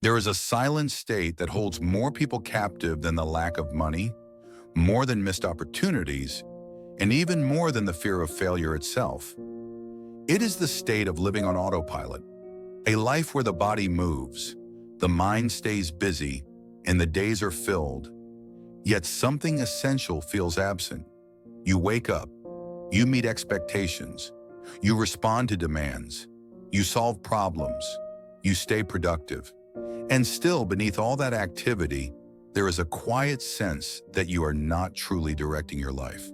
There is a silent state that holds more people captive than the lack of money, more than missed opportunities, and even more than the fear of failure itself. It is the state of living on autopilot, a life where the body moves, the mind stays busy, and the days are filled, yet something essential feels absent. You wake up, you meet expectations, you respond to demands, you solve problems, you stay productive. And still, beneath all that activity, there is a quiet sense that you are not truly directing your life.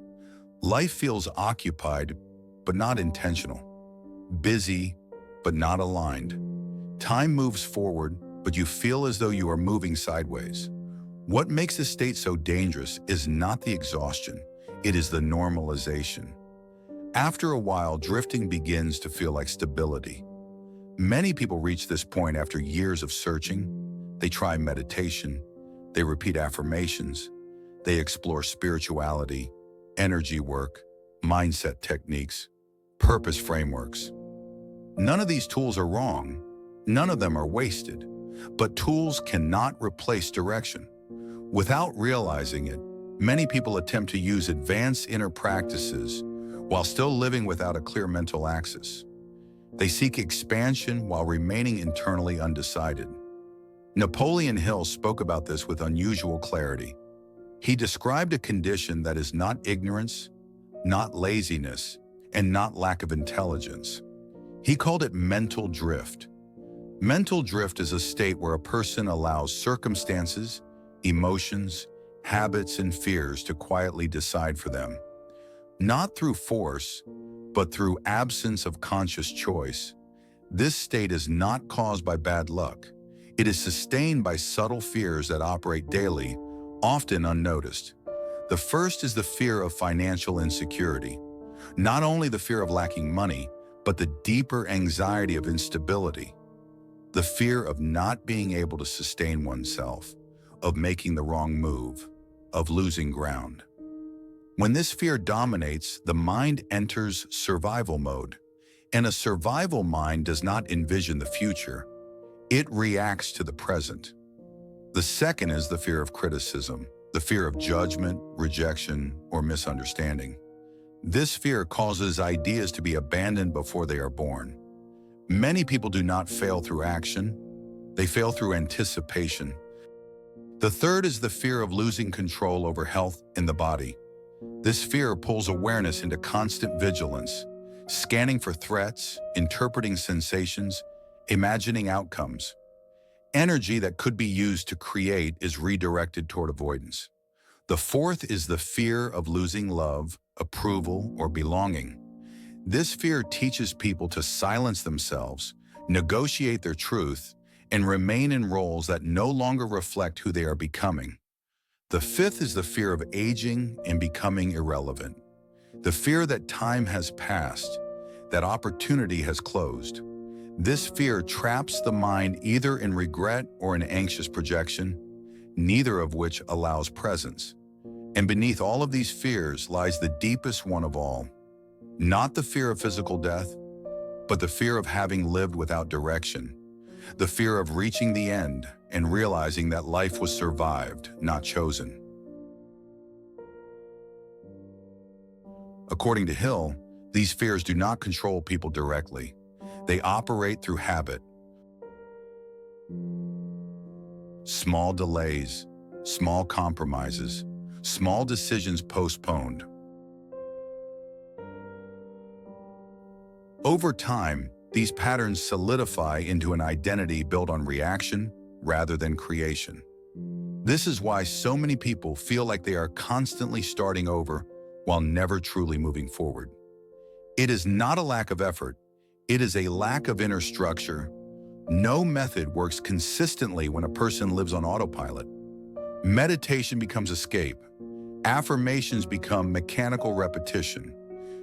Life feels occupied, but not intentional. Busy, but not aligned. Time moves forward, but you feel as though you are moving sideways. What makes this state so dangerous is not the exhaustion, it is the normalization. After a while, drifting begins to feel like stability. Many people reach this point after years of searching. They try meditation, they repeat affirmations, they explore spirituality, energy work, mindset techniques, purpose frameworks. None of these tools are wrong, none of them are wasted, but tools cannot replace direction. Without realizing it, many people attempt to use advanced inner practices while still living without a clear mental axis. They seek expansion while remaining internally undecided. Napoleon Hill spoke about this with unusual clarity. He described a condition that is not ignorance, not laziness, and not lack of intelligence. He called it mental drift. Mental drift is a state where a person allows circumstances, emotions, habits, and fears to quietly decide for them. Not through force, but through absence of conscious choice. This state is not caused by bad luck. It is sustained by subtle fears that operate daily, often unnoticed. The first is the fear of financial insecurity. Not only the fear of lacking money, but the deeper anxiety of instability. The fear of not being able to sustain oneself, of making the wrong move, of losing ground. When this fear dominates, the mind enters survival mode. And a survival mind does not envision the future. It reacts to the present. The second is the fear of criticism, the fear of judgment, rejection, or misunderstanding. This fear causes ideas to be abandoned before they are born. Many people do not fail through action, they fail through anticipation. The third is the fear of losing control over health in the body. This fear pulls awareness into constant vigilance, scanning for threats, interpreting sensations, imagining outcomes. Energy that could be used to create is redirected toward avoidance. The fourth is the fear of losing love, approval, or belonging. This fear teaches people to silence themselves, negotiate their truth, and remain in roles that no longer reflect who they are becoming. The fifth is the fear of aging and becoming irrelevant. The fear that time has passed, that opportunity has closed. This fear traps the mind either in regret or in anxious projection, neither of which allows presence. And beneath all of these fears lies the deepest one of all. Not the fear of physical death, but the fear of having lived without direction. The fear of reaching the end and realizing that life was survived, not chosen. According to Hill, these fears do not control people directly. They operate through habit. Small delays, small compromises, small decisions postponed. Over time, these patterns solidify into an identity built on reaction rather than creation. This is why so many people feel like they are constantly starting over while never truly moving forward. It is not a lack of effort, it is a lack of inner structure. No method works consistently when a person lives on autopilot. Meditation becomes escape. Affirmations become mechanical repetition.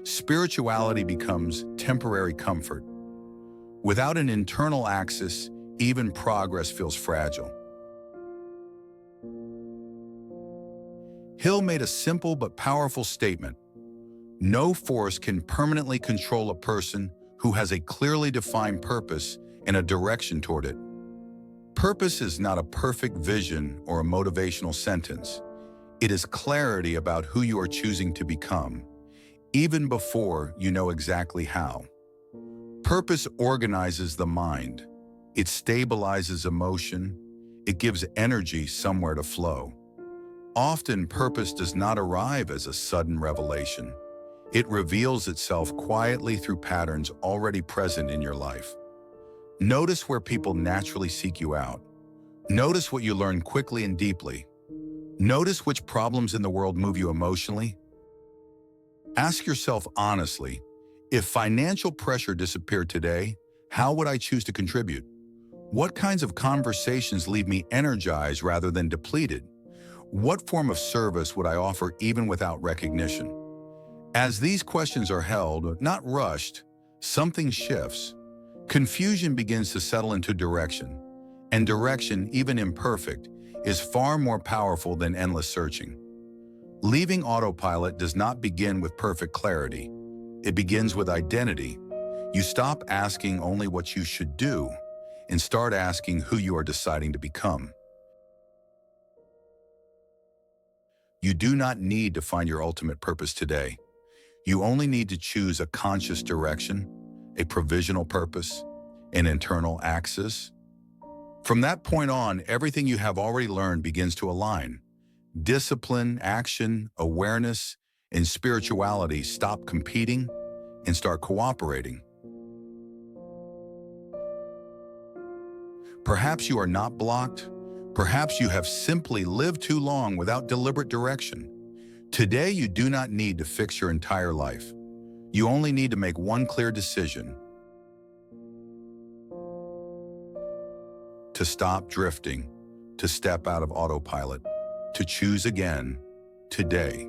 Spirituality becomes temporary comfort. Without an internal axis, even progress feels fragile. Hill made a simple but powerful statement. No force can permanently control a person who has a clearly defined purpose and a direction toward it. Purpose is not a perfect vision or a motivational sentence. It is clarity about who you are choosing to become, even before you know exactly how. Purpose organizes the mind. It stabilizes emotion. It gives energy somewhere to flow. Often, purpose does not arrive as a sudden revelation. It reveals itself quietly through patterns already present in your life. Notice where people naturally seek you out. Notice what you learn quickly and deeply. Notice which problems in the world move you emotionally. Ask yourself honestly, if financial pressure disappeared today, how would I choose to contribute? What kinds of conversations leave me energized rather than depleted? What form of service would I offer even without recognition? As these questions are held, not rushed, something shifts. Confusion begins to settle into direction, and direction, even imperfect, is far more powerful than endless searching. Leaving autopilot does not begin with perfect clarity. It begins with identity. You stop asking only what you should do and start asking who you are deciding to become. You do not need to find your ultimate purpose today. You only need to choose a conscious direction, a provisional purpose, an internal axis. From that point on, everything you have already learned begins to align. Discipline, action, awareness, and spirituality stop competing and start cooperating. Perhaps you are not blocked. Perhaps you have simply lived too long without deliberate direction. Today, you do not need to fix your entire life. You only need to make one clear decision: to stop drifting, to step out of autopilot, to choose again, today.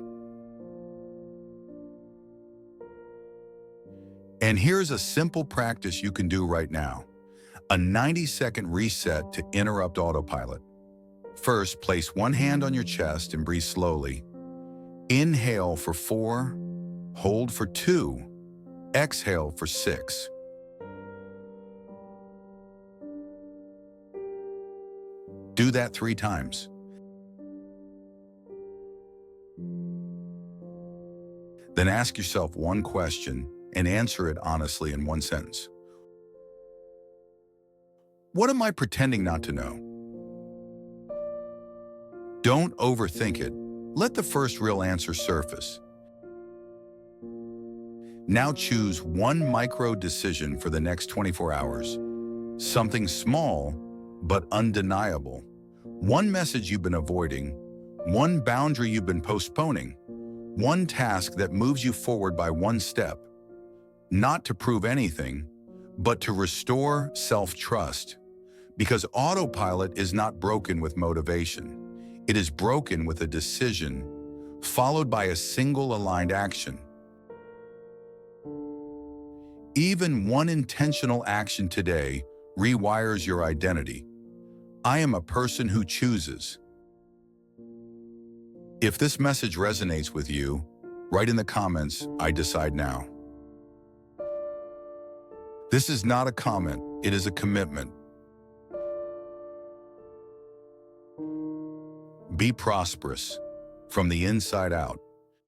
And here's a simple practice you can do right now: a 90-second reset to interrupt autopilot. First, place one hand on your chest and breathe slowly. Inhale for 4, hold for 2, exhale for 6. Do that 3 times. Then ask yourself one question and answer it honestly in one sentence. What am I pretending not to know? Don't overthink it. Let the first real answer surface. Now choose one micro decision for the next 24 hours. Something small, but undeniable. One message you've been avoiding, one boundary you've been postponing, one task that moves you forward by one step. Not to prove anything, but to restore self-trust. Because autopilot is not broken with motivation. It is broken with a decision, followed by a single aligned action. Even one intentional action today rewires your identity. I am a person who chooses. If this message resonates with you, write in the comments, "I decide now." This is not a comment, it is a commitment. Be prosperous from the inside out.